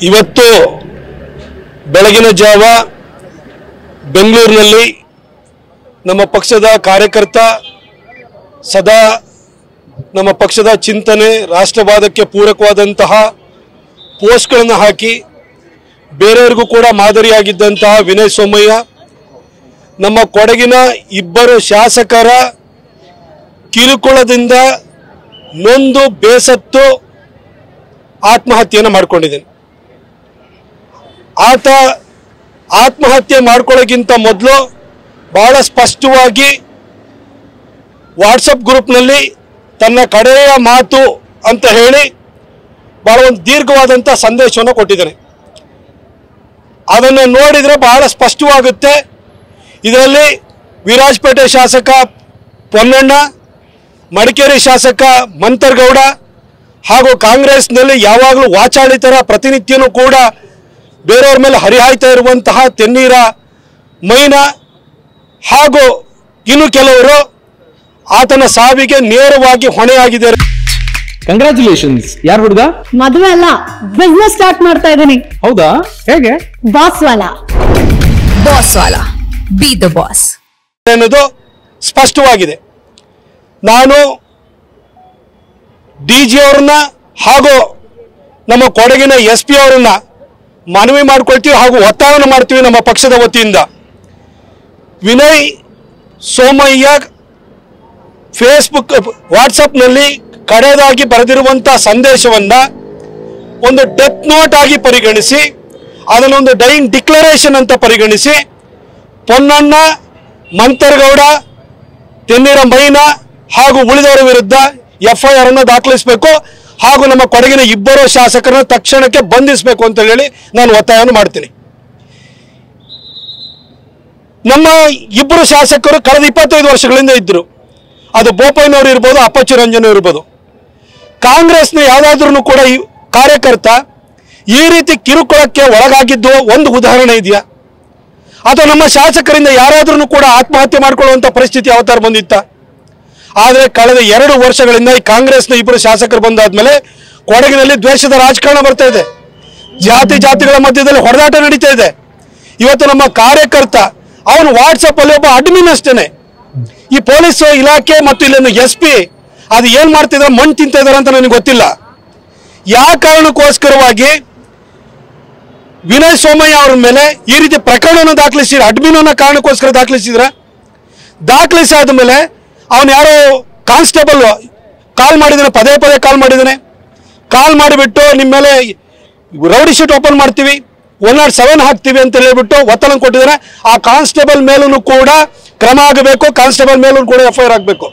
ಇವತ್ತು ಬೆಳಗಿನ ಜಾವ ಬೆಂಗಳೂರಿನಲ್ಲಿ ನಮ್ಮ ಪಕ್ಷದ ಕಾರ್ಯಕರ್ತ ಸದಾ ನಮ್ಮ ಪಕ್ಷದ ಚಿಂತನೆ ರಾಷ್ಟ್ರವಾದಕ್ಕೆ ಪೂರಕವಾದಂತಹ ಪೋಸ್ಟ್ಗಳನ್ನು ಹಾಕಿ ಬೇರೆಯವರಿಗೂ ಕೂಡ ಮಾದರಿಯಾಗಿದ್ದಂತಹ ವಿನಯ್ ಸೋಮಯ್ಯ ನಮ್ಮ ಕೊಡಗಿನ ಇಬ್ಬರು ಶಾಸಕರ ಕಿರುಕುಳದಿಂದ ನೊಂದು ಬೇಸತ್ತು ಆತ್ಮಹತ್ಯೆಯನ್ನು ಮಾಡಿಕೊಂಡಿದ್ದಾನೆ. ಆತ ಆತ್ಮಹತ್ಯೆ ಮಾಡ್ಕೊಳ್ಳೋಕ್ಕಿಂತ ಮೊದಲು ಬಹಳ ಸ್ಪಷ್ಟವಾಗಿ ವಾಟ್ಸಪ್ ಗ್ರೂಪ್ನಲ್ಲಿ ತನ್ನ ಕಡೆಯ ಮಾತು ಅಂತ ಹೇಳಿ ಬಹಳ ಒಂದು ದೀರ್ಘವಾದಂಥ ಸಂದೇಶವನ್ನು ಕೊಟ್ಟಿದ್ದಾನೆ. ಅದನ್ನು ನೋಡಿದರೆ ಬಹಳ ಸ್ಪಷ್ಟವಾಗುತ್ತೆ. ಇದರಲ್ಲಿ ವಿರಾಜಪೇಟೆ ಶಾಸಕ ಪೊನ್ನಣ್ಣ, ಮಡಿಕೇರಿ ಶಾಸಕ ಮಂತರ್ಗೌಡ ಹಾಗೂ ಕಾಂಗ್ರೆಸ್ನಲ್ಲಿ ಯಾವಾಗಲೂ ವಾಚಾಳಿತರ ಪ್ರತಿನಿತ್ಯನೂ ಕೂಡ ಬೇರೆಯವ್ರ ಮೇಲೆ ಹರಿಹಾಯ್ತಾ ಇರುವಂತಹ ತೆನ್ನೀರ ಮೈನ ಹಾಗೂ ಇನ್ನು ಕೆಲವರು ಆತನ ಸಾವಿಗೆ ನೇರವಾಗಿ ಹೊಣೆಯಾಗಿದ್ದಾರೆ. ಕಂಗ್ರಾಚುಲೇಷನ್ಸ್. ಯಾರು ಹುಡುಗ? ಮದುವೆ ಅಲ್ಲ, ಬಿಸ್ನೆಸ್ ಸ್ಟಾರ್ಟ್ ಮಾಡ್ತಾ ಇದ್ದೀನಿ. ಹೌದಾ? ಹೇಗೆ? Boss Vala. Boss Vala, B the boss ಅನ್ನೋದು ಸ್ಪಷ್ಟವಾಗಿದೆ. ನಾನು ಡಿ.ಜಿ. ಅವ್ರನ್ನ ಹಾಗೂ ನಮ್ಮ ಕೊಡಗಿನ SP ಅವರನ್ನ ಮನವಿ ಮಾಡ್ಕೊಳ್ತೀವಿ ಹಾಗೂ ಒತ್ತಾಯವನ್ನು ಮಾಡ್ತೀವಿ. ನಮ್ಮ ಪಕ್ಷದ ವತಿಯಿಂದ ವಿನಯ್ ಸೋಮಯ್ಯ ಫೇಸ್ಬುಕ್ ವಾಟ್ಸಪ್ನಲ್ಲಿ ಕಡೆದಾಗಿ ಬರೆದಿರುವಂಥ ಸಂದೇಶವನ್ನು ಒಂದು ಡೆತ್ ನೋಟ್ ಆಗಿ ಪರಿಗಣಿಸಿ, ಅದನ್ನೊಂದು ಡೈಯಿಂಗ್ ಡಿಕ್ಲರೇಷನ್ ಅಂತ ಪರಿಗಣಿಸಿ ಪೊನ್ನಣ್ಣ, ಮಂತರ್ಗೌಡ, ತೆನ್ನೀರ ಮೈನ ಹಾಗೂ ಉಳಿದವರ ವಿರುದ್ಧ FIR ಅನ್ನು ದಾಖಲಿಸಬೇಕು ಹಾಗೂ ನಮ್ಮ ಕೊಡಗಿನ ಇಬ್ಬರು ಶಾಸಕರನ್ನು ತಕ್ಷಣಕ್ಕೆ ಬಂಧಿಸಬೇಕು ಅಂತ ಹೇಳಿ ನಾನು ಒತ್ತಾಯವನ್ನು ಮಾಡ್ತೀನಿ. ನಮ್ಮ ಇಬ್ಬರು ಶಾಸಕರು ಕಳೆದ 25 ವರ್ಷಗಳಿಂದ ಇದ್ದರು. ಅದು ಬೋಪಯ್ಯನವರು ಇರ್ಬೋದು, ಅಪ್ಪಚ್ಚು ರಂಜನ್ ಇರ್ಬೋದು. ಕಾಂಗ್ರೆಸ್ನ ಯಾವುದಾದ್ರೂ ಕೂಡ ಈ ಕಾರ್ಯಕರ್ತ ಈ ರೀತಿ ಕಿರುಕುಳಕ್ಕೆ ಒಳಗಾಗಿದ್ದು ಒಂದು ಉದಾಹರಣೆ ಇದೆಯಾ? ಅಥವಾ ನಮ್ಮ ಶಾಸಕರಿಂದ ಯಾರಾದ್ರೂ ಕೂಡ ಆತ್ಮಹತ್ಯೆ ಮಾಡಿಕೊಳ್ಳುವಂಥ ಪರಿಸ್ಥಿತಿ ಯಾವತ್ತಾರು ಬಂದಿತ್ತ? ಆದರೆ ಕಳೆದ 2 ವರ್ಷಗಳಿಂದ ಈ ಕಾಂಗ್ರೆಸ್ನ ಇಬ್ಬರು ಶಾಸಕರು ಬಂದಾದ್ಮೇಲೆ ಕೊಡಗಿನಲ್ಲಿ ದ್ವೇಷದ ರಾಜಕಾರಣ ಬರ್ತಾ ಇದೆ. ಜಾತಿಗಳ ಮಧ್ಯದಲ್ಲಿ ಹೊಡೆದಾಟ ನಡೀತಾ ಇದೆ. ಇವತ್ತು ನಮ್ಮ ಕಾರ್ಯಕರ್ತ ಅವನು ವಾಟ್ಸಪ್ ಅಲ್ಲಿ ಒಬ್ಬ ಅಡ್ಮಿನ್ ಅಷ್ಟೇನೆ. ಈ ಪೊಲೀಸ್ ಇಲಾಖೆ ಮತ್ತು ಇಲ್ಲಿನ SP ಅದು ಏನ್ ಮಾಡ್ತಿದ್ದಾರೆ, ಮಣ್ಣು ತಿಂತ ಇದಾರೆ ಅಂತ ನನಗೆ ಗೊತ್ತಿಲ್ಲ. ಯಾವ ಕಾರಣಕ್ಕೋಸ್ಕರವಾಗಿ ವಿನಯ್ ಸೋಮಯ್ಯ ಅವ್ರ ಮೇಲೆ ಈ ರೀತಿ ಪ್ರಕರಣವನ್ನು ದಾಖಲಿಸಿದ್ರೆ, ಅಡ್ಮಿನ್ ಅನ್ನೋ ಕಾರಣಕ್ಕೋಸ್ಕರ ದಾಖಲಿಸಿದ್ರ? ದಾಖಲಿಸಾದ ಮೇಲೆ ಅವನು ಯಾರೋ ಕಾನ್ಸ್ಟೇಬಲ್ ಕಾಲ್ ಮಾಡಿದ್ದಾನೆ, ಪದೇ ಕಾಲ್ ಮಾಡಿದ್ದಾನೆ. ಕಾಲ್ ಮಾಡಿಬಿಟ್ಟು ನಿಮ್ಮ ಮೇಲೆ ರೌಡಿ ಶೀಟ್ ಓಪನ್ ಮಾಡ್ತೀವಿ, 107 ಹಾಕ್ತೀವಿ ಅಂತ ಹೇಳ್ಬಿಟ್ಟು ಒತ್ತಡ ಕೊಟ್ಟಿದ್ದಾರೆ. ಆ ಕಾನ್ಸ್ಟೇಬಲ್ ಮೇಲೂ ಕೂಡ ಕ್ರಮ ಆಗಬೇಕು, ಕಾನ್ಸ್ಟೇಬಲ್ ಮೇಲೂ ಕೂಡ FIR ಆಗಬೇಕು.